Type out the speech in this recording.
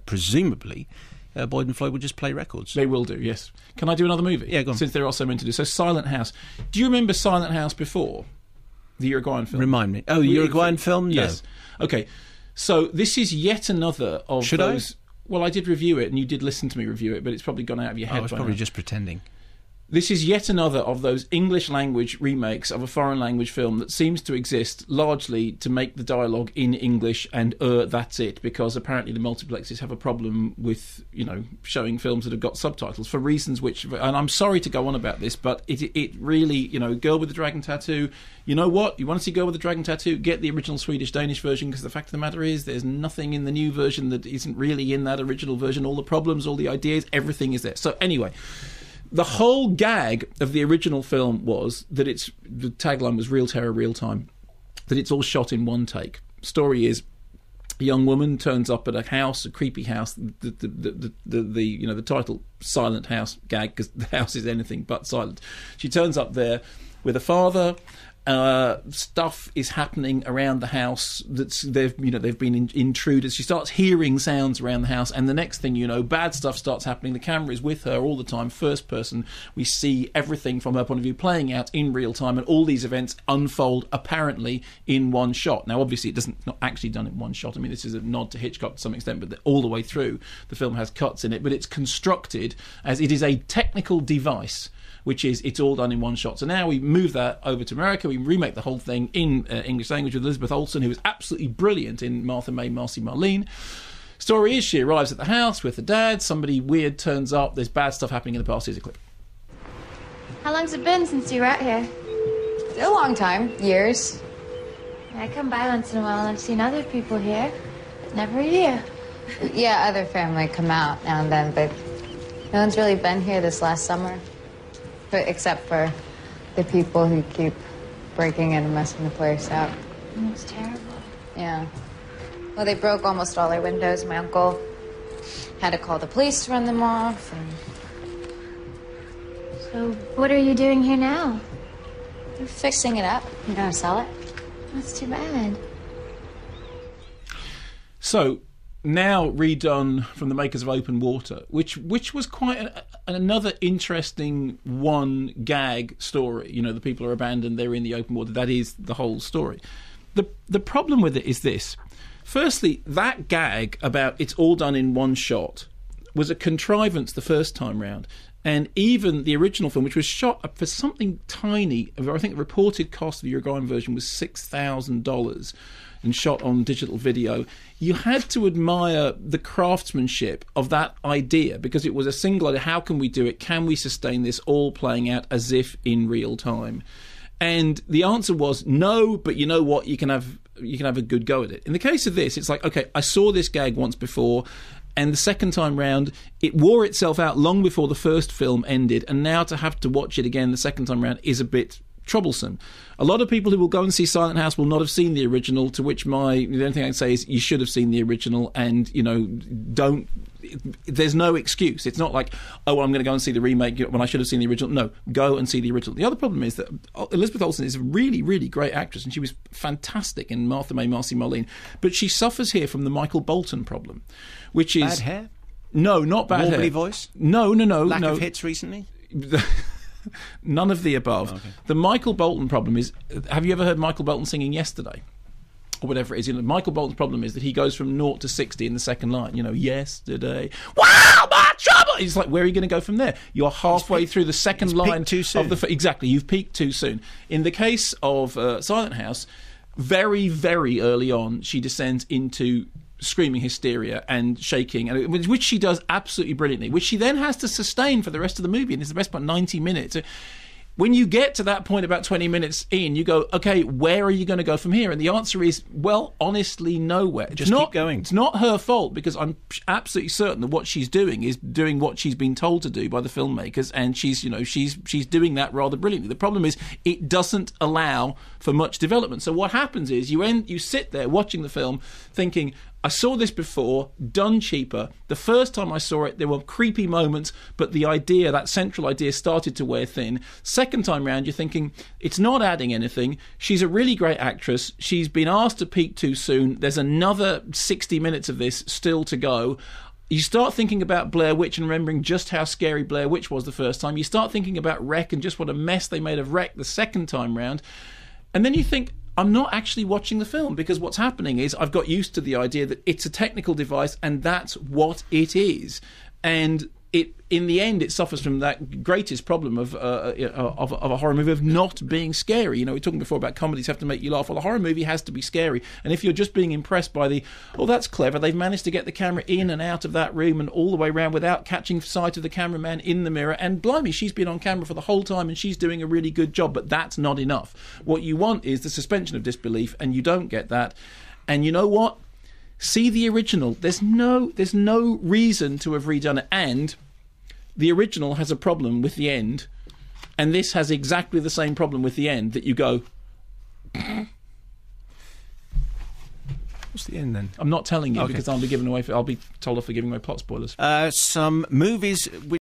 presumably Boyd and Floyd will just play records. They will do, yes. Can I do another movie? Yeah, go on. Since they're also meant to do. So Silent House. Do you remember Silent House before? The Uruguayan film? Remind me. Oh, the Uruguayan film? No. Yes. Okay. So this is yet another of Should those... Well, I did review it, and you did listen to me review it, but it's probably gone out of your head. I was by probably now. just pretending. This is yet another of those English language remakes of a foreign language film that seems to exist largely to make the dialogue in English and that's it, because apparently the multiplexes have a problem with, showing films that have got subtitles for reasons which, and I'm sorry to go on about this, but it really, Girl with the Dragon Tattoo, you know what? You want to see Girl with the Dragon Tattoo? Get the original Swedish-Danish version, because the fact of the matter is there's nothing in the new version that isn't really in that original version. All the problems, all the ideas, everything is there. So anyway... The whole gag of the original film was that the tagline was "Real terror, real time," that it's all shot in one take. Story is, a young woman turns up at a house, a creepy house. The title "Silent House" gag, because the house is anything but silent. She turns up there with a father. Stuff is happening around the house. They've been intruders. She starts hearing sounds around the house, and the next thing you know, bad stuff starts happening. The camera is with her all the time, first person. We see everything from her point of view playing out in real time, and all these events unfold apparently in one shot. Now, obviously, it's not actually done in one shot. I mean, this is a nod to Hitchcock to some extent, but all the way through, the film has cuts in it. But it's constructed as it is a technical device, which is it's all done in one shot. So now we move that over to America. We remake the whole thing in English language with Elizabeth Olsen, who is absolutely brilliant in Martha May, Marcy Marlene. Story is she arrives at the house with her dad. Somebody weird turns up. There's bad stuff happening in the past. Here's a clip. How long's it been since you were out here? A long time. Years. I come by once in a while and I've seen other people here. Never you. Yeah, other family come out now and then, but no one's really been here this last summer. But except for the people who keep breaking in and messing the place up. It was terrible. Yeah. Well, they broke almost all our windows. My uncle had to call the police to run them off. And... So what are you doing here now? We're fixing it up. You're gonna sell it? That's too bad. So... now redone from the makers of Open Water, which was quite another interesting one gag story. The people are abandoned, they're in the open water. That is the whole story. The problem with it is this. Firstly, that gag about it's all done in one shot was a contrivance the first time round. And even the original film, which was shot for something tiny, I think the reported cost of the Uruguayan version was $6,000 and shot on digital video, you had to admire the craftsmanship of that idea, because it was a single idea. How can we do it? Can we sustain this all playing out as if in real time? And the answer was no, but you know what? You can have a good go at it. In the case of this, it's like, okay, I saw this gag once before, and the second time round, it wore itself out long before the first film ended, and now to have to watch it again the second time round is a bit troublesome. A lot of people who will go and see Silent House will not have seen the original, to which the only thing I can say is you should have seen the original, and there's no excuse. It's not like, oh, I'm going to go and see the remake when I should have seen the original. No, go and see the original. The other problem is that Elizabeth Olsen is a really, really great actress, and she was fantastic in Martha May, Marcy Marlene, but she suffers here from the Michael Bolton problem, which is... Bad hair? No, not bad hair. Warbly voice? No. Lack of hits recently? None of the above. Oh, okay. The Michael Bolton problem is, have you ever heard Michael Bolton singing Yesterday? Or whatever it is. Michael Bolton's problem is that he goes from 0 to 60 in the second line. Yesterday. Wow, my trouble! It's like, where are you going to go from there? You're halfway through the second line too soon. of the... Exactly, you've peaked too soon. In the case of Silent House, very, very early on, she descends into screaming hysteria and shaking, which she does absolutely brilliantly, which she then has to sustain for the rest of the movie, and it's the best part, 90 minutes. When you get to that point about 20 minutes in, you go, okay, where are you going to go from here? And the answer is, well, honestly, nowhere. Just keep going. It's not her fault, because I'm absolutely certain that what she's doing is doing what she's been told to do by the filmmakers, and she's doing that rather brilliantly. The problem is it doesn't allow for much development. So what happens is you sit there watching the film thinking, I saw this before, done cheaper. The first time I saw it, there were creepy moments, but the idea, that central idea, started to wear thin. Second time round, you're thinking, it's not adding anything. She's a really great actress. She's been asked to peak too soon. There's another 60 minutes of this still to go. You start thinking about Blair Witch and remembering just how scary Blair Witch was the first time. You start thinking about Wreck and just what a mess they made of Wreck the second time round. And then you think, I'm not actually watching the film, because what's happening is I've got used to the idea that it's a technical device and that's what it is. And it, in the end, it suffers from that greatest problem of a horror movie, of not being scary. You know, we were talking before about comedies have to make you laugh. Well, a horror movie has to be scary. And if you're just being impressed by oh, that's clever, they've managed to get the camera in and out of that room and all the way around without catching sight of the cameraman in the mirror, and blimey, she's been on camera for the whole time and she's doing a really good job, but that's not enough. What you want is the suspension of disbelief, and you don't get that. And you know what? See the original. There's no reason to have redone it. And the original has a problem with the end, and this has exactly the same problem with the end, that you go... What's the end then? I'm not telling you, because I'll be told off for giving away plot spoilers. Some movies...